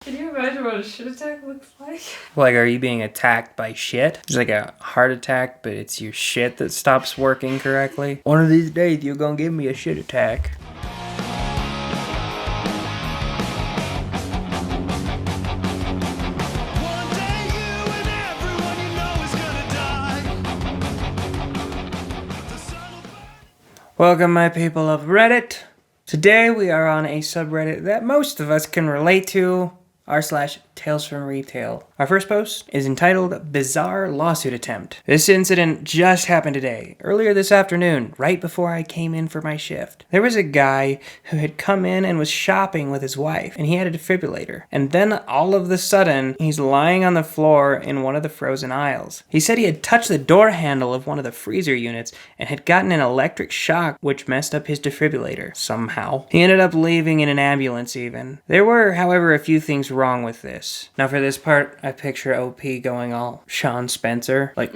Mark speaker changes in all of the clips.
Speaker 1: Can you imagine what a shit attack looks like?
Speaker 2: Like, are you being attacked by shit? It's like a heart attack, but it's your shit that stops working correctly. One of these days, you're gonna give me a shit attack. Welcome, my people of Reddit. Today we are on a subreddit that most of us can relate to, r/Tales from Retail. Our first post is entitled Bizarre Lawsuit Attempt. This incident just happened today, earlier this afternoon, right before I came in for my shift. There was a guy who had come in and was shopping with his wife, and he had a defibrillator. And then all of a sudden, he's lying on the floor in one of the frozen aisles. He said he had touched the door handle of one of the freezer units and had gotten an electric shock which messed up his defibrillator somehow. He ended up leaving in an ambulance even. There were, however, a few things wrong with this. Now for this part, I picture OP going all Sean Spencer, like,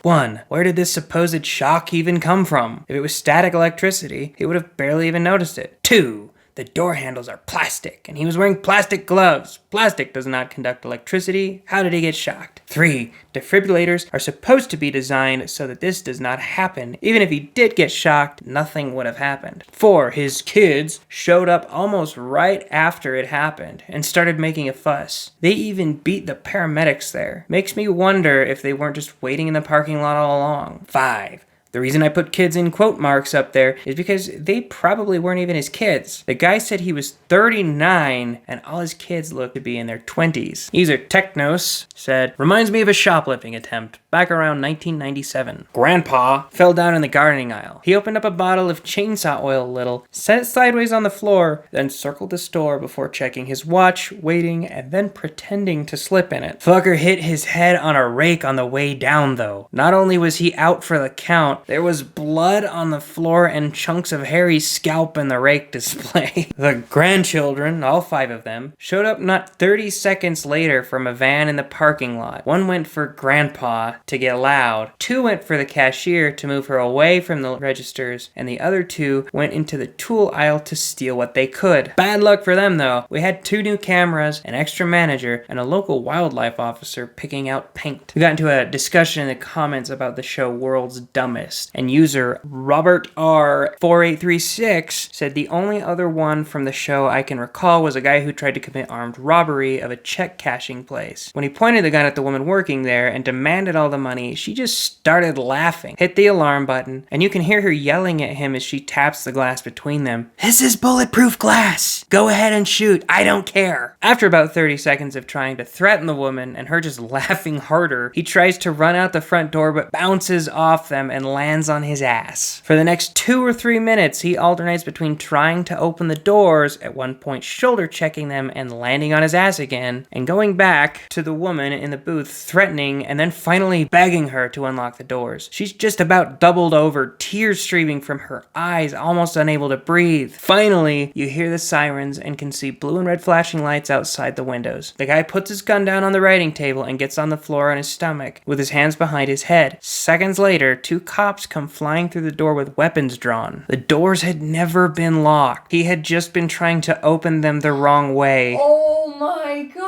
Speaker 2: 1. Where did this supposed shock even come from? If it was static electricity, he would have barely even noticed it. 2. The door handles are plastic, and he was wearing plastic gloves. Plastic does not conduct electricity. How did he get shocked? 3. Defibrillators are supposed to be designed so that this does not happen. Even if he did get shocked, nothing would have happened. 4. His kids showed up almost right after it happened and started making a fuss. They even beat the paramedics there. Makes me wonder if they weren't just waiting in the parking lot all along. 5. The reason I put kids in quote marks up there is because they probably weren't even his kids. The guy said he was 39 and all his kids looked to be in their 20s. User Technos said, reminds me of a shoplifting attempt back around 1997. Grandpa fell down in the gardening aisle. He opened up a bottle of chainsaw oil a little, set it sideways on the floor, then circled the store before checking his watch, waiting, and then pretending to slip in it. Fucker hit his head on a rake on the way down though. Not only was he out for the count, there was blood on the floor and chunks of Harry's scalp in the rake display. The grandchildren, all 5 of them, showed up not 30 seconds later from a van in the parking lot. 1 went for Grandpa to get loud, 2 went for the cashier to move her away from the registers, and the other 2 went into the tool aisle to steal what they could. Bad luck for them though. We had 2 new cameras, an extra manager, and a local wildlife officer picking out paint. We got into a discussion in the comments about the show World's Dumbest. And user Robert R4836 said the only other one from the show I can recall was a guy who tried to commit armed robbery of a check cashing place. When he pointed the gun at the woman working there and demanded all the money, she just started laughing, hit the alarm button, and you can hear her yelling at him as she taps the glass between them. This is bulletproof glass! Go ahead and shoot, I don't care! After about 30 seconds of trying to threaten the woman and her just laughing harder, he tries to run out the front door but bounces off them and lands on his ass. For the next 2 or 3 minutes, he alternates between trying to open the doors, at one point shoulder checking them and landing on his ass again, and going back to the woman in the booth threatening and then finally begging her to unlock the doors. She's just about doubled over, tears streaming from her eyes, almost unable to breathe. Finally, you hear the sirens and can see blue and red flashing lights outside the windows. The guy puts his gun down on the writing table and gets on the floor on his stomach, with his hands behind his head. Seconds later, 2 cops come flying through the door with weapons drawn. The doors had never been locked. He had just been trying to open them the wrong way.
Speaker 1: Oh my god!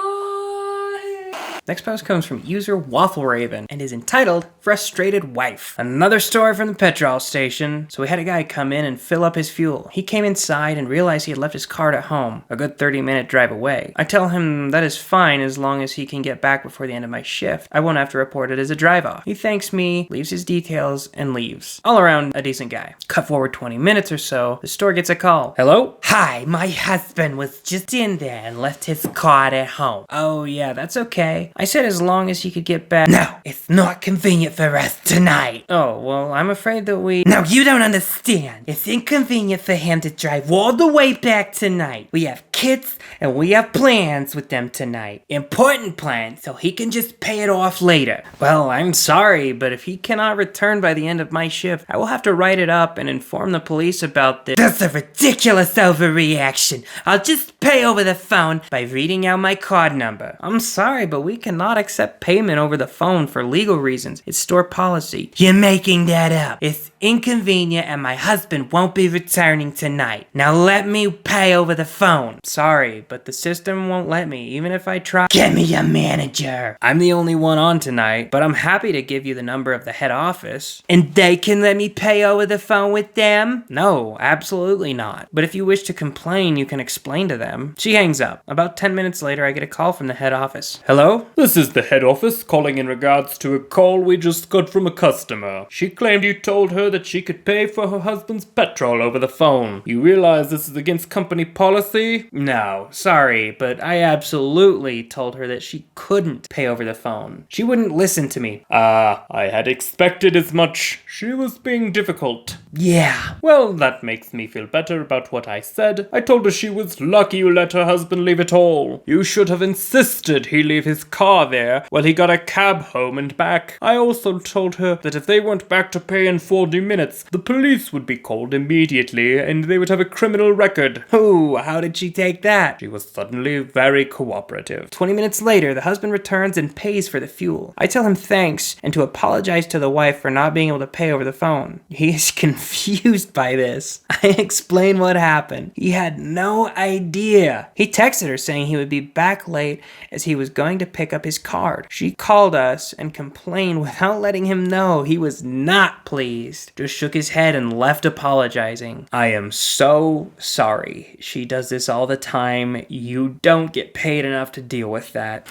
Speaker 2: Next post comes from user Waffle Raven and is entitled Frustrated Wife. Another story from the petrol station. So we had a guy come in and fill up his fuel. He came inside and realized he had left his card at home, a good 30-minute drive away. I tell him that is fine as long as he can get back before the end of my shift. I won't have to report it as a drive-off. He thanks me, leaves his details, and leaves. All around a decent guy. Cut forward 20 minutes or so, the store gets a call. Hello? Hi, my husband was just in there and left his card at home. Oh yeah, that's okay. I said as long as he could get back. No, it's not convenient for us tonight. Oh, well, I'm afraid that we... No, you don't understand. It's inconvenient for him to drive all the way back tonight. We have kids and we have plans with them tonight. Important plans, so he can just pay it off later. Well, I'm sorry, but if he cannot return by the end of my shift, I will have to write it up and inform the police about this. That's a ridiculous overreaction. I'll just pay over the phone by reading out my card number. I'm sorry, but we cannot accept payment over the phone for legal reasons. It's store policy. You're making that up. It's inconvenient and my husband won't be returning tonight. Now let me pay over the phone. Sorry, but the system won't let me, even if I try. Get me a manager. I'm the only one on tonight, but I'm happy to give you the number of the head office. And they can let me pay over the phone with them? No, absolutely not. But if you wish to complain, you can explain to them. She hangs up. About 10 minutes later, I get a call from the head office. Hello?
Speaker 3: This is the head office calling in regards to a call we just got from a customer. She claimed you told her that she could pay for her husband's petrol over the phone. You realize this is against company policy?
Speaker 2: No, sorry, but I absolutely told her that she couldn't pay over the phone. She wouldn't listen to me.
Speaker 3: I had expected as much. She was being difficult.
Speaker 2: Yeah.
Speaker 3: Well, that makes me feel better about what I said. I told her she was lucky you let her husband leave it all. You should have insisted he leave his car there while he got a cab home and back. I also told her that if they went back to pay in 40 minutes, the police would be called immediately and they would have a criminal record.
Speaker 2: Ooh, how did she take that?
Speaker 3: She was suddenly very cooperative.
Speaker 2: 20 minutes later, the husband returns and pays for the fuel. I tell him thanks and to apologize to the wife for not being able to pay over the phone. He is confused by this. I explain what happened. He had no idea. He texted her saying he would be back late as he was going to pick up his card. She called us and complained without letting him know. He was not pleased. Just shook his head and left apologizing. I am so sorry. She does this all the time. You don't get paid enough to deal with that.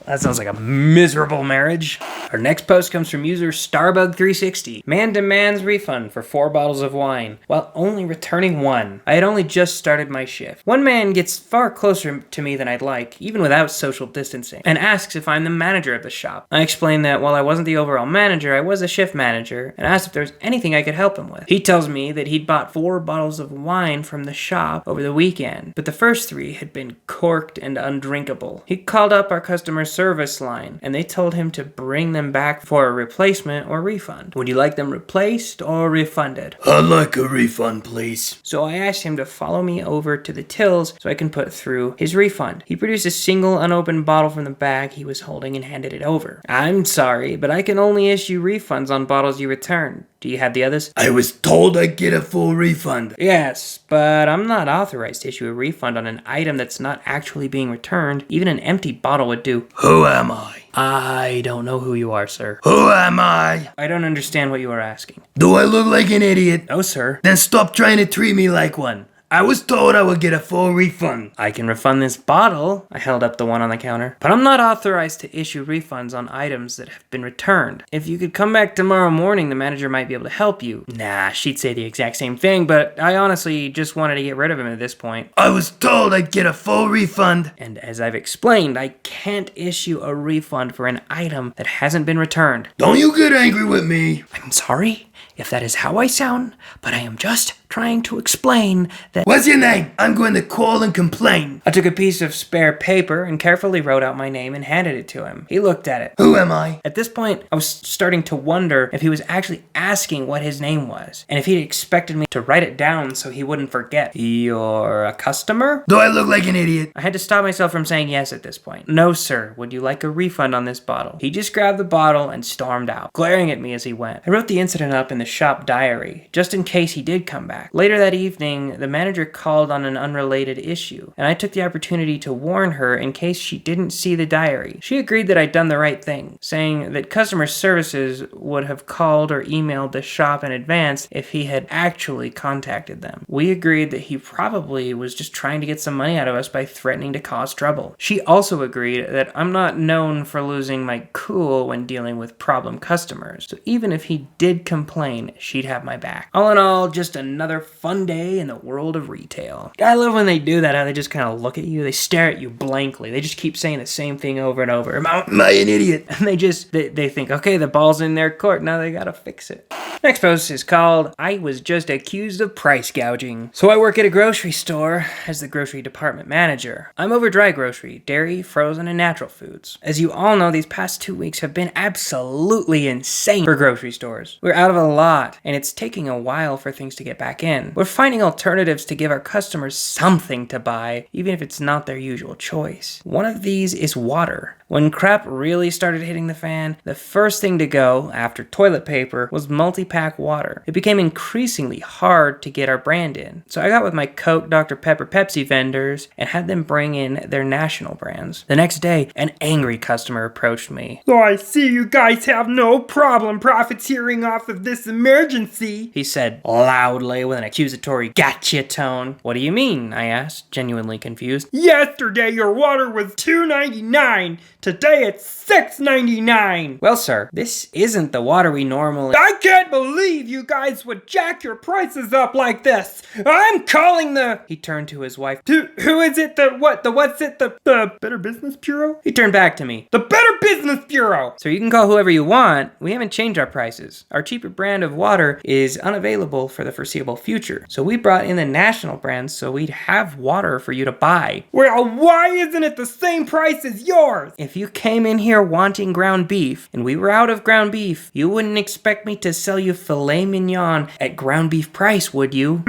Speaker 2: That sounds like a miserable marriage. Our next post comes from user Starbug360. Man demands refund for 4 bottles of wine while only returning 1. I had only just started my shift. One man gets far closer to me than I'd like, even without social distancing, and asks if I'm the manager of the shop. I explained that while I wasn't the overall manager, I was a shift manager, and asked if there was anything I could help him with. He tells me that he'd bought 4 bottles of wine from the shop over the weekend, but the first 3 had been corked and undrinkable. He called up our customer service line, and they told him to bring them back for a replacement or refund. Would you like them replaced or refunded?
Speaker 4: I'd like a refund, please.
Speaker 2: So I asked him to follow me over to the tills so I can put through his refund. He produced a single unopened bottle from the bag he was holding and handed it over. I'm sorry, but I can only issue refunds on bottles you return. Do you have the others?
Speaker 4: I was told I'd get a full refund.
Speaker 2: Yes, but I'm not authorized to issue a refund on an item that's not actually being returned. Even an empty bottle would do.
Speaker 4: Who am I?
Speaker 2: I don't know who you are, sir.
Speaker 4: Who am I?
Speaker 2: I don't understand what you are asking.
Speaker 4: Do I look like an idiot?
Speaker 2: No, sir.
Speaker 4: Then stop trying to treat me like one. I was told I would get a full refund.
Speaker 2: I can refund this bottle. I held up the one on the counter. But I'm not authorized to issue refunds on items that have been returned. If you could come back tomorrow morning, the manager might be able to help you. Nah, she'd say the exact same thing, but I honestly just wanted to get rid of him at this point.
Speaker 4: I was told I'd get a full refund.
Speaker 2: And as I've explained, I can't issue a refund for an item that hasn't been returned.
Speaker 4: Don't you get angry with me.
Speaker 2: I'm sorry if that is how I sound, but I am just trying to explain that...
Speaker 4: What's your name? I'm going to call and complain.
Speaker 2: I took a piece of spare paper and carefully wrote out my name and handed it to him. He looked at it.
Speaker 4: Who am I?
Speaker 2: At this point, I was starting to wonder if he was actually asking what his name was, and if he'd expected me to write it down so he wouldn't forget. You're a customer?
Speaker 4: Do I look like an idiot?
Speaker 2: I had to stop myself from saying yes at this point. No, sir. Would you like a refund on this bottle? He just grabbed the bottle and stormed out, glaring at me as he went. I wrote the incident up in the shop diary, just in case he did come back. Later that evening, the manager called on an unrelated issue, and I took the opportunity to warn her in case she didn't see the diary. She agreed that I'd done the right thing, saying that customer services would have called or emailed the shop in advance if he had actually contacted them. We agreed that he probably was just trying to get some money out of us by threatening to cause trouble. She also agreed that I'm not known for losing my cool when dealing with problem customers, so even if he did complain, she'd have my back. All in all, just another fun day in the world of retail. I love when they do that, how they just kind of look at you, they stare at you blankly, they just keep saying the same thing over and over.
Speaker 4: Am I an idiot?
Speaker 2: And they think, okay, the ball's in their court, now they gotta fix it. Next post is called, I was just accused of price gouging. So I work at a grocery store as the grocery department manager. I'm over dry grocery, dairy, frozen, and natural foods. As you all know, these past 2 weeks have been absolutely insane for grocery stores. We're out of a lot, and it's taking a while for things to get back in. We're finding alternatives to give our customers something to buy, even if it's not their usual choice. One of these is water. When crap really started hitting the fan, the first thing to go, after toilet paper, was multi pack water. It became increasingly hard to get our brand in. So I got with my Coke, Dr. Pepper, Pepsi vendors and had them bring in their national brands. The next day, an angry customer approached me.
Speaker 3: So I see you guys have no problem profiteering off of this emergency,
Speaker 2: He said loudly with an accusatory gotcha tone. What do you mean? I asked, genuinely confused.
Speaker 3: Yesterday your water was $2.99. Today it's $6.99.
Speaker 2: Well, sir, this isn't the water we normally...
Speaker 3: I can't believe you guys would jack your prices up like this. I'm calling the...
Speaker 2: He turned to his wife.
Speaker 3: Who is it? The Better Business Bureau?
Speaker 2: He turned back to me.
Speaker 3: The Better Business Bureau!
Speaker 2: So you can call whoever you want. We haven't changed our prices. Our cheaper brand of water is unavailable for the foreseeable future. So we brought in the national brands so we'd have water for you to buy.
Speaker 3: Well, why isn't it the same price as yours?
Speaker 2: If you came in here wanting ground beef and we were out of ground beef, you wouldn't expect me to sell you filet mignon at ground beef price, would you?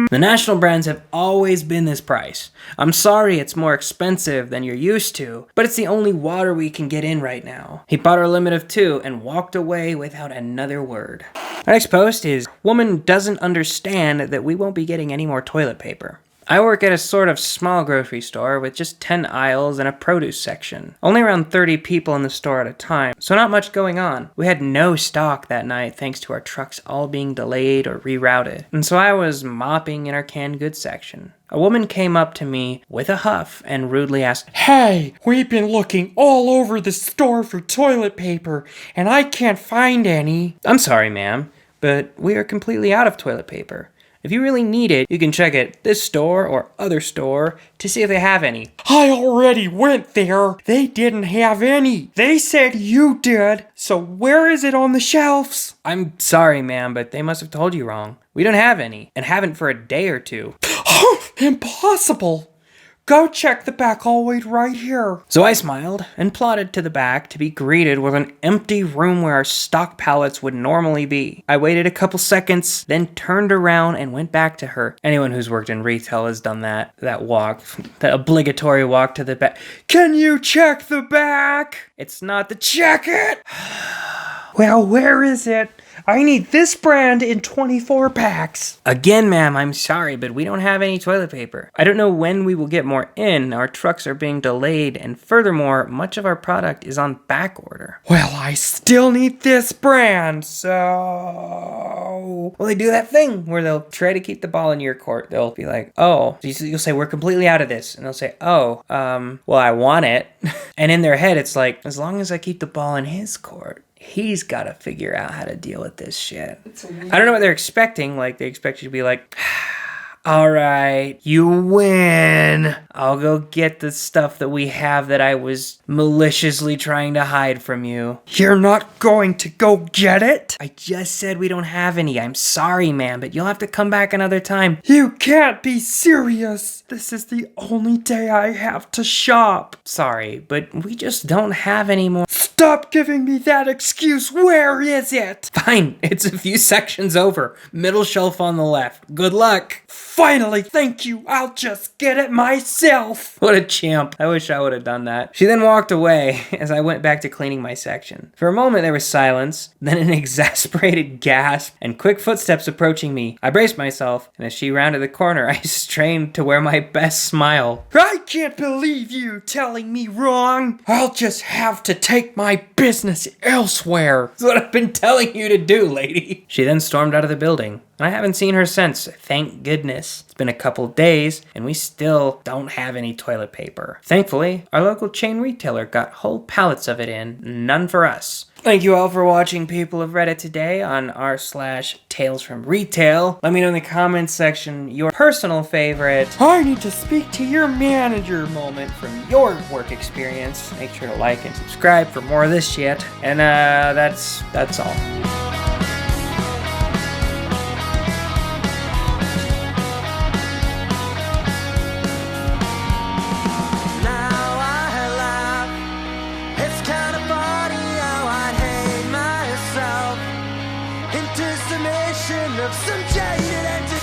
Speaker 2: The national brands have always been this price. I'm sorry it's more expensive than you're used to, but it's the only water we can get in right now. He bought our limit of 2 and walked away without another word. Our next post is, woman doesn't understand that we won't be getting any more toilet paper. I work at a sort of small grocery store with just 10 aisles and a produce section. Only around 30 people in the store at a time, so not much going on. We had no stock that night thanks to our trucks all being delayed or rerouted. And so I was mopping in our canned goods section. A woman came up to me with a huff and rudely asked,
Speaker 3: Hey, we've been looking all over the store for toilet paper, and I can't find any.
Speaker 2: I'm sorry, ma'am, but we are completely out of toilet paper. If you really need it, you can check at this store or other store to see if they have any.
Speaker 3: I already went there. They didn't have any. They said you did. So where is it on the shelves?
Speaker 2: I'm sorry, ma'am, but they must have told you wrong. We don't have any, and haven't for a day or two.
Speaker 3: Impossible. Go check the back. I'll wait right here.
Speaker 2: So I smiled and plodded to the back to be greeted with an empty room where our stock pallets would normally be. I waited a couple seconds, then turned around and went back to her. Anyone who's worked in retail has done that walk, that obligatory walk to the back.
Speaker 3: Can you check the back?
Speaker 2: It's not the check it.
Speaker 3: Well, where is it? I need this brand in 24 packs.
Speaker 2: Again, ma'am, I'm sorry, but we don't have any toilet paper. I don't know when we will get more in. Our trucks are being delayed, and furthermore, much of our product is on back order.
Speaker 3: Well, I still need this brand, so...
Speaker 2: Well, they do that thing where they'll try to keep the ball in your court. They'll be like, oh, you'll say, we're completely out of this. And they'll say, oh, well, I want it. And in their head, it's like, as long as I keep the ball in his court, he's got to figure out how to deal with this shit. I don't know what they're expecting. Like, they expect you to be like, all right, you win. I'll go get the stuff that we have that I was maliciously trying to hide from you.
Speaker 3: You're not going to go get it?
Speaker 2: I just said we don't have any. I'm sorry, man, but you'll have to come back another time.
Speaker 3: You can't be serious. This is the only day I have to shop.
Speaker 2: Sorry, but we just don't have any more.
Speaker 3: Stop giving me that excuse. Where is it?
Speaker 2: Fine, it's a few sections over. Middle shelf on the left. Good luck.
Speaker 3: Finally, thank you. I'll just get it myself.
Speaker 2: What a champ. I wish I would have done that. She then walked away as I went back to cleaning my section. For a moment there was silence, then an exasperated gasp, and quick footsteps approaching me. I braced myself, and as she rounded the corner, I strained to wear my best smile.
Speaker 3: I can't believe you telling me wrong. I'll just have to take my business elsewhere.
Speaker 2: That's what I've been telling you to do, lady. She then stormed out of the building. I haven't seen her since, thank goodness. It's been a couple days, and we still don't have any toilet paper. Thankfully, our local chain retailer got whole pallets of it in, none for us. Thank you all for watching, people of Reddit, today on r/Tales from Retail. Let me know in the comments section your personal favorite
Speaker 3: I need to speak to your manager
Speaker 2: moment from your work experience. Make sure to like and subscribe for more of this shit. And that's all.